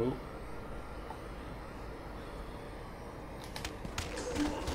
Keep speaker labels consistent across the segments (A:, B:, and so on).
A: Oh.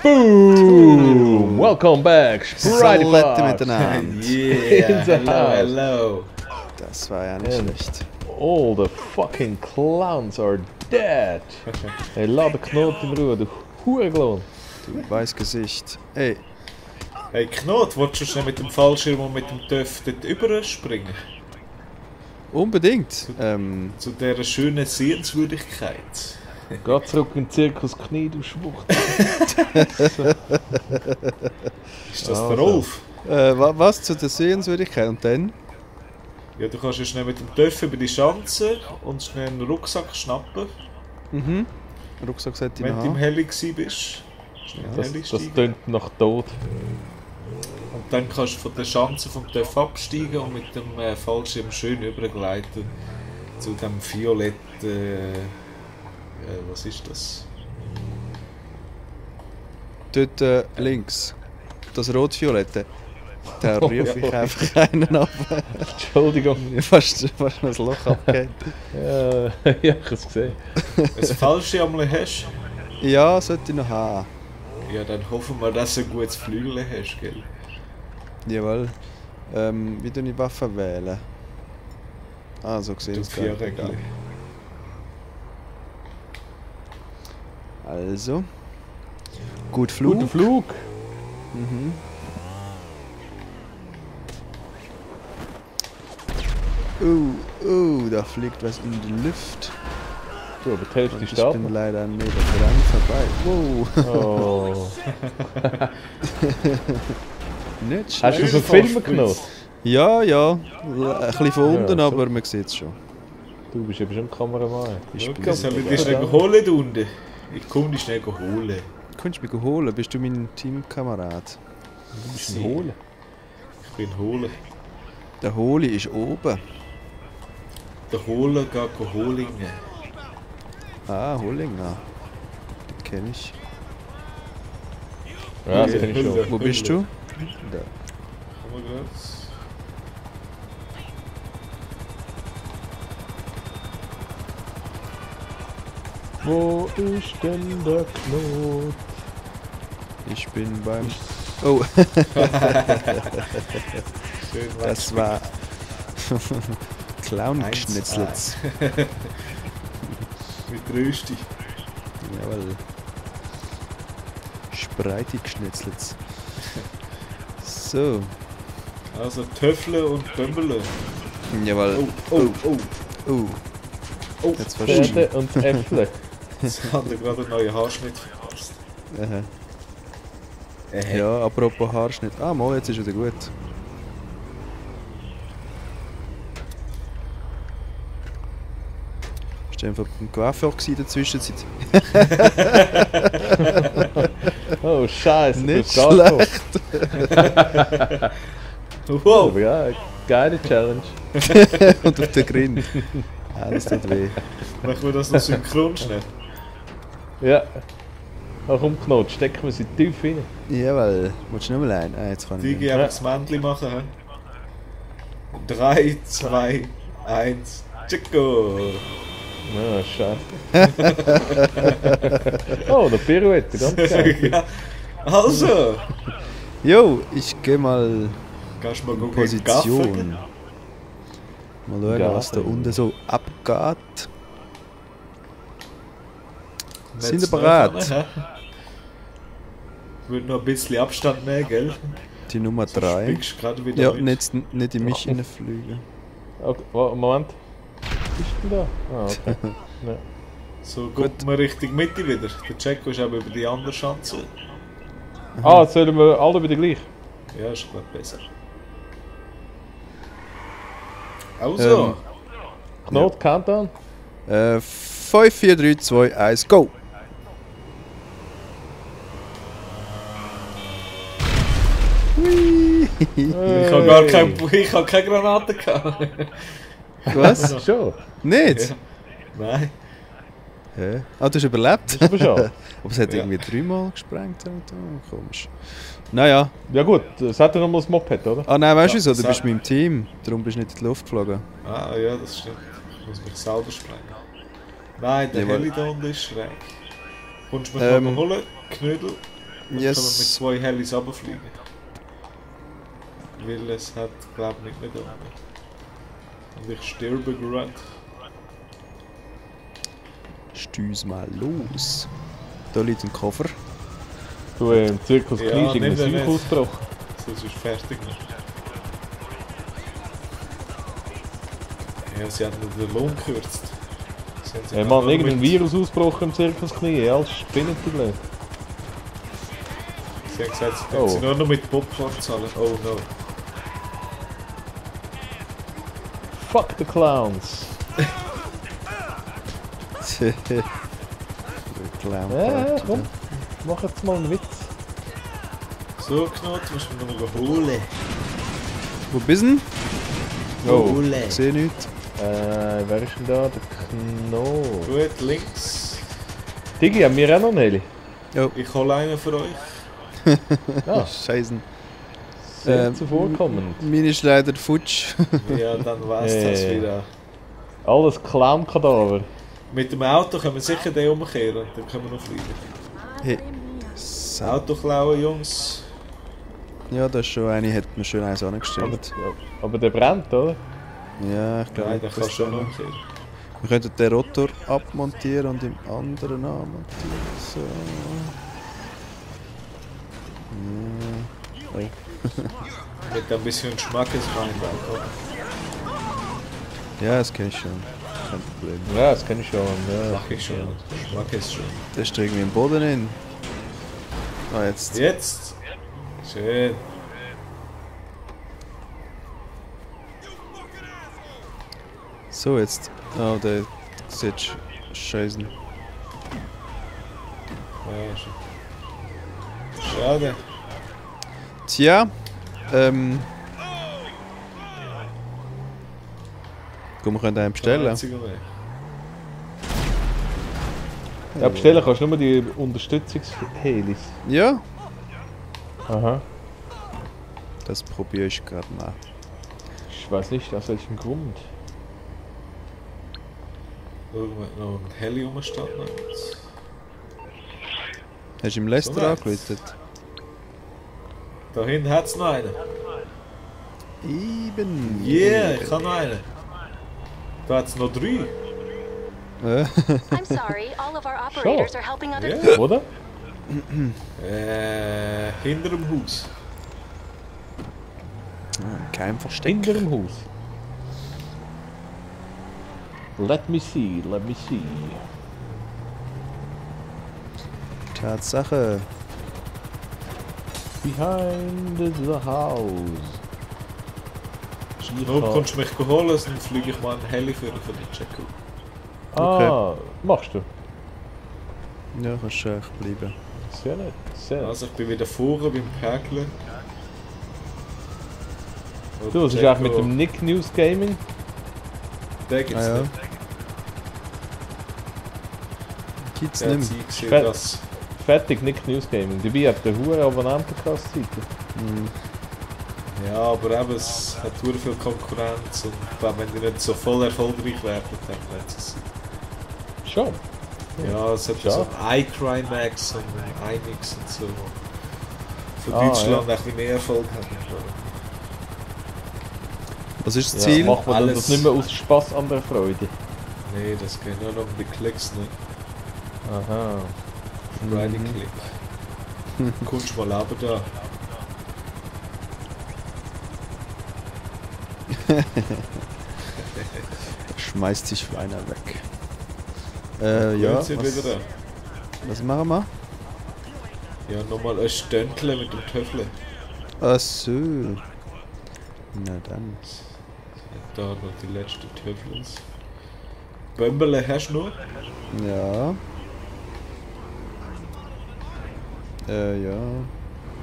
B: Boom! Welcome back! Sprite
C: miteinander.
A: Yeah,
B: In the
A: hello,
B: house.
A: hello.
C: Das war ja nicht schlecht.
B: All the fucking clowns are dead! Hey, lass den Knoten in Ruhe, du Hurenklon!
C: Du weiss Gesicht. Ey,
A: Hey Knot, willst du schnell mit dem Fallschirm und mit dem Töff dort überspringen?
C: unbedingt.
A: Zu dieser schönen Sehenswürdigkeit.
B: Geh zurück in den Zirkus Knie, du Schwucht!
A: Ist das
B: Also.
A: der Rolf?
C: Was zu der Sehenswürdigkeit? Und dann?
A: Ja, du kannst ja schnell mit dem Töff über die Schanze und schnell einen Rucksack schnappen,
C: Mhm. Rucksack sollte ich
A: wenn
C: noch
A: du im
C: haben.
A: Heli bist. Schnell in den Heli
B: Das
A: steigen.
B: tönt nach Tod.
A: Und dann kannst du von der Schanze vom Töff absteigen und mit dem Fallschirm schön übergleiten zu dem violetten... was ist das?
C: Dort links. Das rot-violette. Da rief ich einfach einen ab.
B: Entschuldigung.
C: fast noch das Loch abgehängt.
B: Ja, ich hab's gesehen.
A: Wenn du ein Fallschirm hast,
C: Ja, sollte ich noch haben.
A: ja, dann hoffen wir, dass du ein gutes Flügel hast, gell?
C: Jawohl. Wie tue ich Waffe wählen? Ah, so gesehen.
A: Du
C: ist gar nicht
A: Vierregel.
C: egal. Also. Gut Flug.
B: Guter Flug!
C: Mhm. Da fliegt was in die Luft.
B: Du, aber die Hälfte
C: Und ich
B: steht
C: bin
B: noch.
C: leider einen Meter dran vorbei. Wow.
B: Oh.
C: Nicht
B: Hast du
C: schlecht.
B: so Filme genommen?
C: Ja, ja. Ein bisschen von unten,
B: Ja,
C: aber man sieht es schon.
B: Du bist eben schon Kameramann.
C: Ich bin
A: Schau, soll ich dich schnell holen da unten? Ich komme dich schnell holen.
C: Kannst du mich holen? Bist du mein Teamkamerad?
B: Du bist ein Hohlen.
A: Ich bin holen.
C: Der Holi ist oben.
A: Der Holen geht Holingen.
C: Ah, Holinger. Den kenne ich.
B: Ja, das
A: Okay.
B: kenn ich schon.
C: Wo bist du? Da.
A: Komm mal grad.
B: Wo ist denn der Knot?
C: Ich bin beim... Oh,
A: Schön
C: das war... Clown-Geschnitzlitz.
A: mit Rösti.
C: Jawohl. Spreite Geschnitzlitz. So.
A: Also Töffle und Bömbele.
C: Jawohl.
A: Oh, oh, oh.
C: Oh.
A: Oh,
C: Jetzt verstehe
B: Pferde und Äpfel.
A: jetzt hat er gerade einen neuen Haarschnitt verpasst.
C: Aha. Ja, apropos Haarschnitt. Ah, mal, jetzt ist wieder gut. Ist der einfach ein Coiffeur in der Zwischenzeit?
B: Oh, Scheiße.
C: Nicht
B: das geht
C: schlecht.
B: so.
A: Wow!
B: Aber ja, geile Challenge.
C: Und auf den Grind. Alles tut weh.
A: Machen wir das noch synchron schnell?
B: Ja. Ach komm, Knot, stecken wir sie tief rein.
C: Jawohl. Willst du noch mal ein? Ah, jetzt kann ich
A: Digi,
C: nicht.
A: einfach das Männchen machen. He? 3, 2, 1, Chico!
B: Ah, scheiße. Oh, der Pirouette, ganz geil.
A: Ja. Also!
C: Jo, ich geh mal
A: Kannst du mal
C: in
A: gucken,
C: Position. Mal schauen,
B: Gaffen.
C: was da unten so abgeht. Sind
A: Nicht
C: ihr bereit?
A: zu nah, hä? Ich würde noch ein bisschen Abstand nehmen, gell?
C: Die Nummer
A: Sonst
C: 3.
A: springst du gerade wieder
C: Ja,
A: mit.
C: nicht in mich hineinfliegen.
B: Okay, Moment. Bist du denn da? Ah, okay. Ja.
A: So, gucken wir Richtung Mitte wieder. Der Checo ist aber über die andere Schanze.
B: Ah, sollen wir alle wieder gleich?
A: Ja, ist glaube besser. Also!
B: Knot, Countdown?
C: 5, 4, 3, 2, 1, go!
A: Ich habe gar keine Granate gehabt.
C: Was?
B: Schon.
C: Nicht?
A: Ja. Nein.
C: Hä? Ah, du hast überlebt?
B: Das ist aber schon.
C: Aber es hat
A: Ja.
C: irgendwie 3-mal gesprengt. Oh, komisch. Naja.
B: Ja gut, es hat ja noch mal das Moped, oder?
C: Ah nein, weißt du
A: Ja,
C: wieso? Du
A: das
C: bist
A: hat-
C: mit dem Team. Darum bist du nicht in die Luft geflogen.
A: Ah ja, das stimmt. Ich muss mich selber sprengen. Nein, der
C: Jawohl.
A: Heli da unten ist schräg. Kommst du mich mal holen, Knödel? Dann
C: Yes.
A: können wir mit 2 Helis runterfliegen. Weil es hat, glaube ich, nicht mehr da unten. Und ich sterbe gerade.
C: Stüß mal los. Da liegt ein Koffer.
B: Du, im Zirkus
A: Ja,
B: Knie ist
A: nimm
B: irgendein
A: den
B: Seuch
A: nicht.
B: ausgebrochen.
A: Sonst ist fertig. Ne? Ja, sie haben nur den Lohn gekürzt. Sie haben sich
B: Hey
A: auch
B: Mann,
A: nur
B: irgendein
A: mit-
B: Virus ausgebrochen im Zirkus Knie. Alles spinnt die Blöd.
A: Sie haben gesagt, sie
B: Oh.
A: können sie nur noch mit Popcorn zahlen. Oh no.
B: Fuck the Clowns.
C: Clown
B: Komm. Mach jetzt mal einen Witz.
A: So, Knot, musst du mir noch mal holen.
C: Wo bist du denn?
B: Oh.
A: Holen.
C: Ich sehe nichts.
B: Wer ist denn da? Der Kno.
A: Gut, links.
B: Digi, haben wir auch noch einen Heli?
A: Ich hole einen für euch.
B: Ah,
C: Scheiße.
B: sehr zuvorkommend.
C: Meine ist leider futsch.
A: Ja, dann war's das wieder.
B: Alles Clown-Kadaver.
A: Mit dem Auto können wir sicher den umkehren und dann können wir noch fliegen.
C: Hey.
A: Auto klauen, Jungs.
C: Ja, das ist schon eine, hat mir schön eins
B: Aber,
C: angestellt.
B: aber der brennt, oder?
C: Ja, ich glaube,
A: Nein, dann kannst du schon umkehren.
C: wir könnten den Rotor abmontieren und im anderen anmontieren. So. Ja. Oh.
A: Mit ein bisschen Schmackes reinbauen.
C: Ja, das kenne ich schon. Kein Problem.
B: Ja, das kenn ich schon. Ja.
A: Mach ich schon. Schmackes schon.
C: Der ist irgendwie im Boden hin. Ah, jetzt.
A: Jetzt. Schön.
C: So, jetzt. Oh, der sieht scheiße.
A: Ja, schon. Schade.
C: Tja, Komm, wir können einen bestellen.
A: Einziger Weg.
B: Ja, bestellen kannst du nur die Unterstützungshelis.
C: Ja,
B: Aha.
C: das probiere ich gerade mal.
B: Ich weiß nicht, aus welchem Grund.
A: Irgendwo noch ein Heli rumsteht.
C: Hast du im Lester
A: So weit.
C: angeläutet?
A: Da hinten hat es noch einen.
C: Eben.
A: Yeah, ich habe noch einen. Da hat es noch 3.
D: I'm sorry, all of our operators are helping other
A: Ja.
B: Oder?
A: Hinter dem Haus.
C: Kein Versteck.
B: Hinter dem Haus. Let me see, let me see.
C: Tatsache.
B: Behind the house.
A: Nur kommst du mich holen, dann fliege ich mal einen Heli für den Jacko.
B: Ah, machst du?
C: Ja, kannst du echt bleiben.
B: Sehr nett, sehr nett.
A: Also ich bin wieder vorne beim Päcklen.
B: Du, was ist eigentlich mit dem Nick News Gaming?
A: Den gibt's
C: Ah, ja.
A: nicht.
C: Gibt's
A: Der hat
C: nicht mehr.
A: eingesehen,
B: Fett.
A: dass...
B: Fertig, Nick News Gaming. Dabei hat der hure Abonnentenkasse-Seite.
A: Ja, aber eben, es hat sehr viel Konkurrenz und ich glaube, wenn die nicht so voll erfolgreich werden, dann wird es...
B: Schon.
A: Ja, es hat
B: Ja.
A: so iCrimex und iMix und so. Für
B: Ah,
A: Deutschland ein bisschen mehr Erfolg haben.
C: Was ist das
B: Ja,
C: Ziel?
B: macht man dann
A: Alles.
B: das nicht mehr aus Spaß an der Freude?
A: Nee, das geht nur noch um die Klicks, nicht.
B: Aha.
A: Friday Click. Kommst mal aber da.
C: Schmeißt sich einer weg. Ja.
A: Jetzt sind wir wieder
C: Was machen wir?
A: da. Ja, nochmal ein Stündchen mit dem Töffel.
C: Ach so. Na dann.
A: Da noch die letzten Töffels. Bömbele hast du noch?
C: Ja. Ja.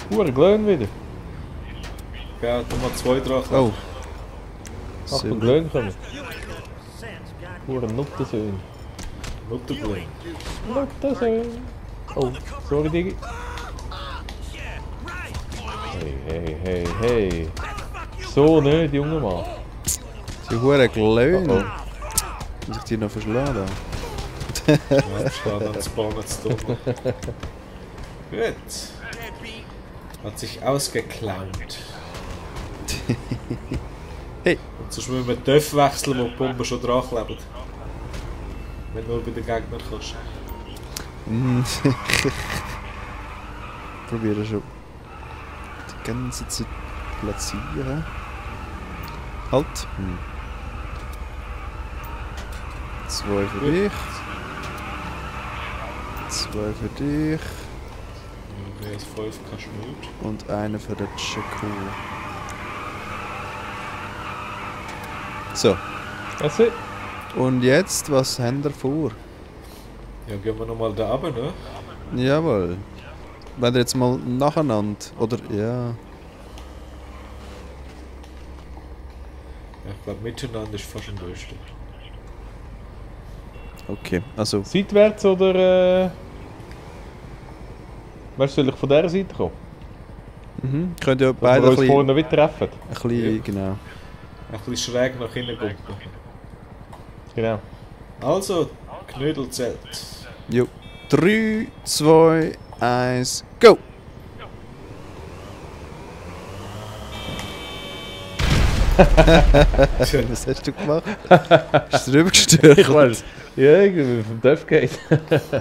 B: Hure Glöhn wieder.
A: Ja, da mal 2 dran.
C: Oh.
B: Achtung, Glöhn kommen. Hure Nuttensöhn.
A: Mutterblin.
B: Nuttensöhn. Oh, sorry Digi. Hey, hey, hey, hey. So nicht, junger Mann.
C: Die Hure
B: Oh,
C: Glöhn.
B: oh.
C: Muss ich die noch verschlagen?
A: Anstatt ans Bahnen zu tun. Gut. Hat sich ausgeklaut.
C: Hey.
A: Und sonst müssen wir die Töpfe wechseln, wo die Bomben schon dran kleben. Wenn du nur bei den Gegnern kannst.
C: Probiere schon die ganze Zeit platzieren. Halt. 2 für dich. 2 für dich.
A: Okay, das 5 kannst du nicht.
C: Und einer für den Chico. So.
B: That's it.
C: Und jetzt, was haben wir vor?
A: Ja, gehen wir nochmal da runter, ne?
C: Jawohl. Wenn ihr jetzt mal nacheinander, oder? Ja.
A: Ja, ich glaube, miteinander ist fast am besten.
C: Okay, also.
B: Seitwärts oder... Weißt du, soll ich von dieser Seite
C: Könnt ihr
B: Dass
C: beide
B: wir
C: ein
B: uns
C: bisschen,
B: vorne wieder treffen.
C: genau.
A: Ein bisschen schräg nach hinten gucken.
B: Genau.
A: Also, Knödelzelt.
C: Jo. 3, 2, 1, go! Was hast du gemacht? Hast du drüber gestört?
B: Ich weiß. Ja, irgendwie vom Dörf geht.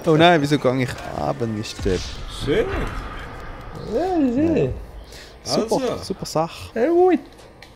C: Oh nein, wieso gehe ich abendgestört?
A: Schön.
B: Ja,
C: Super,
A: Also.
C: super Sache.
B: Ja, gut.